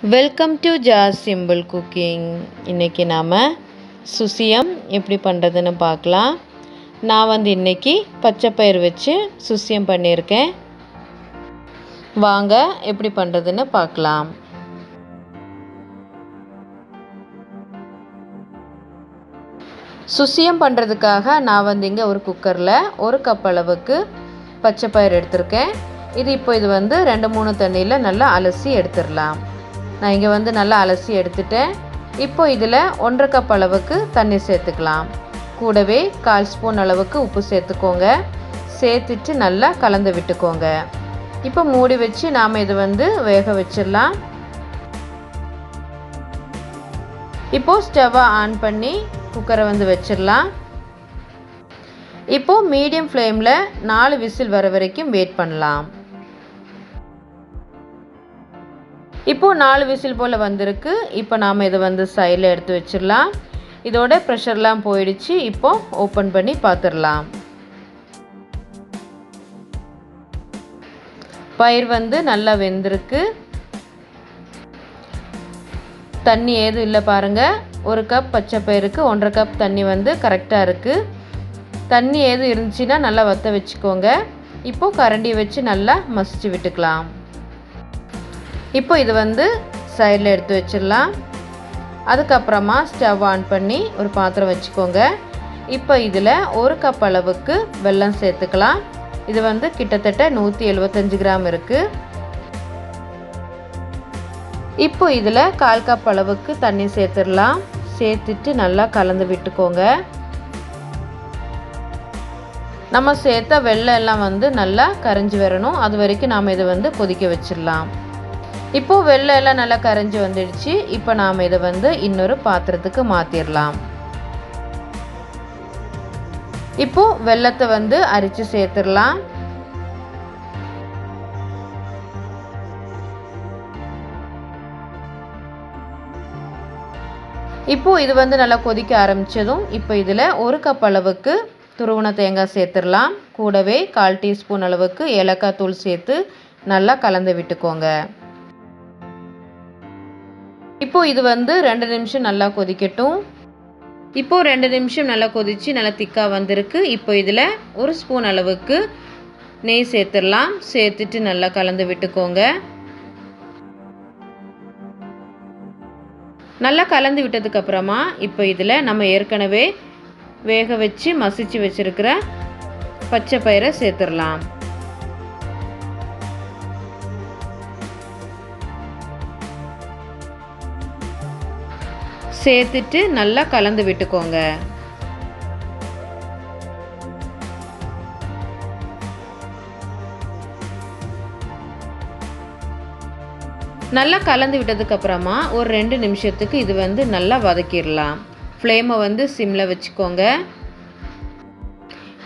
Welcome to simple cooking. இன்றைக்கி நாம் சுசியம் எப்படி பண்ணுறதுன்னு பார்க்கலாம். நான் இன்றைக்கி பச்சைப்பயிறு வச்சு சுசியம் பண்ணியிருக்கேன். வாங்க எப்படி பண்ணுறதுன்னு பார்க்கலாம். சுசியம் பண்ணுறதுக்காக நான் இங்கே ஒரு குக்கரில் 1 கப் அளவுக்கு பச்சைப்பயிறு எடுத்திருக்கேன். இது 2-3 தண்ணியில் நல்லா அலசி எடுத்துடலாம். நான் இங்கே நல்லா அலசி எடுத்துட்டேன். இப்போ இதில் 1/2 கப் அளவுக்கு தண்ணி சேர்த்துக்கலாம். கூடவே 1/4 ஸ்பூன் அளவுக்கு உப்பு சேர்த்துக்கோங்க. சேர்த்துட்டு நல்லா கலந்து விட்டுக்கோங்க. இப்போ மூடி வச்சு நாம் இது வேக வச்சிடலாம். இப்போது ஸ்டவ்வை ஆன் பண்ணி குக்கரை வச்சிடலாம். இப்போது மீடியம் ஃப்ளேமில் 4 விசில் வர வரைக்கும் வெயிட் பண்ணலாம். இப்போது 4 விசில் போல் வந்திருக்கு. இப்போ நாம் இதை சைடில் எடுத்து வச்சிடலாம். இதோட ப்ரெஷர்லாம் போயிடுச்சு. இப்போது ஓப்பன் பண்ணி பார்த்துடலாம். பயிர் நல்லா வெந்திருக்கு. தண்ணி ஏதும் இல்லை பாருங்கள். 1 கப் பச்சை பயிருக்கு 1/2 கப் தண்ணி கரெக்டாக இருக்குது. தண்ணி ஏதும் இருந்துச்சுன்னா நல்லா வற்ற வச்சுக்கோங்க. இப்போது கரண்டி வச்சு நல்லா மசிச்சு விட்டுக்கலாம். இப்போ இது சைடில் எடுத்து வச்சிடலாம். அதுக்கப்புறமா ஸ்டவ் ஆன் பண்ணி ஒரு பாத்திரம் வச்சுக்கோங்க. இப்போ இதில் 1 கப் அளவுக்கு வெல்லம் சேர்த்துக்கலாம். இது கிட்டத்தட்ட 175 கிராம் இருக்குது. இப்போ இதில் 1/4 கப் அளவுக்கு தண்ணி சேர்த்துடலாம். சேர்த்துட்டு நல்லா கலந்து விட்டுக்கோங்க. நம்ம சேர்த்த வெல்லம் எல்லாம் நல்லா கரைஞ்சி வரணும். அது வரைக்கும் நாம் இதை கொதிக்க வச்சிடலாம். இப்போது வெல்லம் எல்லாம் நல்லா கரைஞ்சி வந்துடுச்சு. இப்போ நாம் இதை இன்னொரு பாத்திரத்துக்கு மாற்றிடலாம். இப்போது வெல்லத்தை அரிச்சு சேர்த்துடலாம். இப்போது இது நல்லா கொதிக்க ஆரம்பித்ததும் இப்போ இதில் 1 கப் அளவுக்கு துருவன தேங்காய் சேர்த்துடலாம். கூடவே 1/4 டீஸ்பூன் அளவுக்கு ஏலக்காய் தூள் சேர்த்து நல்லா கலந்து விட்டுக்கோங்க. இப்போது இது 2 நிமிஷம் நல்லா கொதிக்கட்டும். இப்போது 2 நிமிஷம் நல்லா கொதித்து நல்லா திக்காக வந்திருக்கு. இப்போ இதில் 1 ஸ்பூன் அளவுக்கு நெய் சேர்த்துடலாம். சேர்த்துட்டு நல்லா கலந்து விட்டுக்கோங்க. நல்லா கலந்து விட்டதுக்கப்புறமா இப்போ இதில் நம்ம ஏற்கனவே வேக வச்சு மசிச்சு வச்சுருக்கிற பச்சை பயிரை சேர்த்துடலாம். சேர்த்துட்டு நல்லா கலந்து விட்டுக்கோங்க. நல்லா கலந்து விட்டதுக்கப்புறமா ஒரு 2 நிமிஷத்துக்கு இது நல்லா வதக்கிடலாம். ஃப்ளேமை சிம்மில் வச்சுக்கோங்க.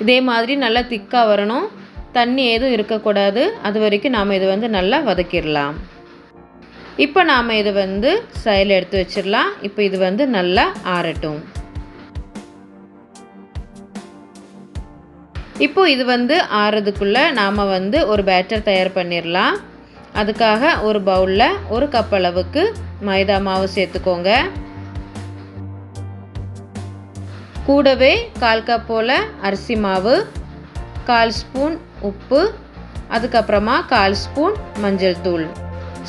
இதே மாதிரி நல்லா திக்காக வரணும். தண்ணி எதுவும் இருக்கக்கூடாது. அது வரைக்கும் நாம் இது நல்லா வதக்கிடலாம். இப்போ நாம் இதை சைடில் எடுத்து வச்சிடலாம். இப்போ இது நல்லா ஆறட்டும். இப்போ இது ஆறதுக்குள்ளே நாம் ஒரு பேட்டர் தயார் பண்ணிடலாம். அதுக்காக ஒரு பவுலில் 1 கப் அளவுக்கு மைதா மாவு சேர்த்துக்கோங்க. கூடவே 1/4 கப் போல் அரிசி மாவு, 1/4 ஸ்பூன் உப்பு, அதுக்கப்புறமா 1/4 ஸ்பூன் மஞ்சள் தூள்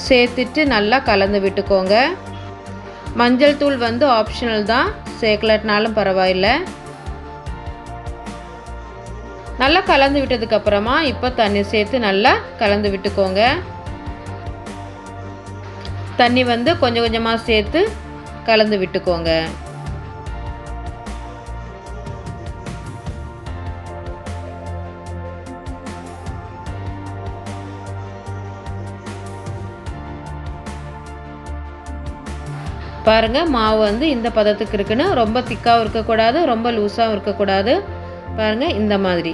சேர்த்துட்டு நல்லா கலந்து விட்டுக்கோங்க. மஞ்சள் தூள் ஆப்ஷனல் தான், சேர்க்கலட்டினாலும் பரவாயில்லை. நல்லா கலந்து விட்டதுக்கப்புறமா இப்போ தண்ணி சேர்த்து நல்லா கலந்து விட்டுக்கோங்க. தண்ணி கொஞ்சம் கொஞ்சமாக சேர்த்து கலந்து விட்டுக்கோங்க. பாருங்கள், மாவு இந்த பதத்துக்கு இருக்குன்னு. ரொம்ப திக்காகவும் இருக்கக்கூடாது, ரொம்ப லூஸாகவும் இருக்கக்கூடாது. பாருங்கள், இந்த மாதிரி.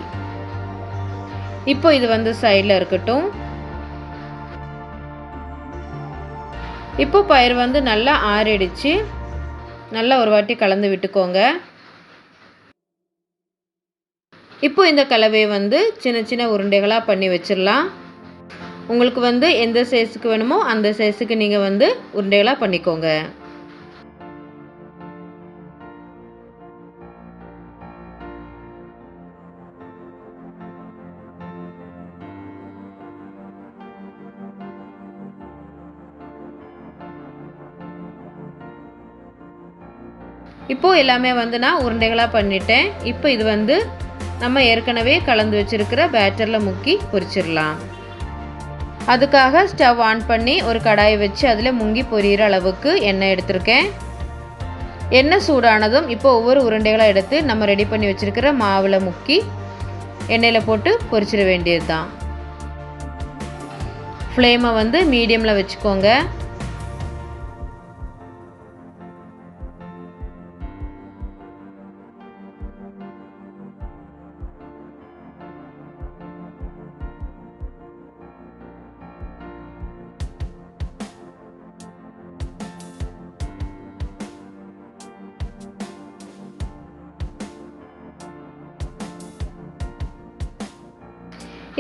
இப்போ இது சைடில் இருக்கட்டும். இப்போ பயிர் நல்லா ஆறிடுச்சு. நல்லா ஒரு வாட்டி கலந்து விட்டுக்கோங்க. இப்போ இந்த கலவையை சின்ன சின்ன உருண்டைகளாக பண்ணி வச்சிடலாம். உங்களுக்கு வந்து எந்த சைஸுக்கு வேணுமோ அந்த சைஸுக்கு நீங்கள் வந்து உருண்டைகளாக பண்ணிக்கோங்க. இப்போது எல்லாமே வந்து நான் உருண்டைகளாக பண்ணிட்டேன். இப்போ இது வந்து நம்ம ஏற்கனவே கலந்து வச்சுருக்கிற பேட்டரில் முக்கி பொரிச்சிடலாம். அதுக்காக ஸ்டவ் ஆன் பண்ணி ஒரு கடாயை வச்சு அதில் முங்கி பொரியிற அளவுக்கு எண்ணெய் எடுத்திருக்கேன். எண்ணெய் சூடானதும் இப்போ ஒவ்வொரு உருண்டைகளாக எடுத்து நம்ம ரெடி பண்ணி வச்சுருக்கிற மாவில் முக்கி எண்ணெயில் போட்டு பொரிச்சிட வேண்டியது தான். ஃப்ளேமை வந்து மீடியமில் வச்சுக்கோங்க.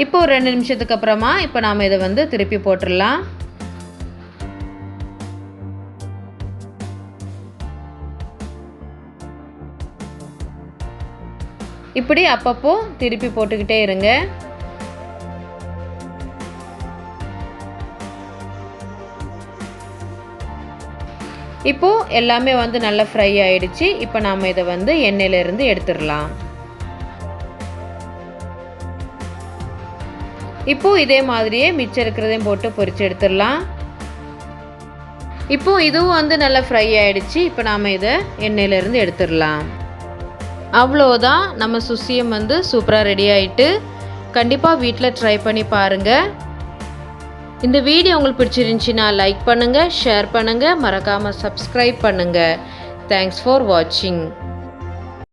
இப்போ ஒரு 2 நிமிஷத்துக்கு அப்புறமா இப்போ நாம் இதை வந்து திருப்பி போட்டுடலாம். இப்படி அப்பப்போ திருப்பி போட்டுக்கிட்டே இருங்க. இப்போ எல்லாமே வந்து நல்லா ஃப்ரை ஆயிடுச்சு. இப்போ நாம் இதை வந்து எண்ணெயிலிருந்து எடுத்துடலாம். இப்போது இதே மாதிரியே மிச்சம் இருக்கிறதையும் போட்டு பொரிச்சு எடுத்துடலாம். இப்போது இதுவும் வந்து நல்லா ஃப்ரை ஆகிடுச்சு. இப்போ நாம் இதை எண்ணெயிலேருந்து எடுத்துடலாம். அவ்வளோதான், நம்ம சுசியம் வந்து சூப்பராக ரெடி ஆகிட்டு. கண்டிப்பாக வீட்டில் ட்ரை பண்ணி பாருங்கள். இந்த வீடியோ உங்களுக்கு பிடிச்சிருந்துச்சின்னா லைக் பண்ணுங்கள், ஷேர் பண்ணுங்கள், மறக்காமல் சப்ஸ்கிரைப் பண்ணுங்கள். தேங்க்ஸ் ஃபார் வாட்சிங்.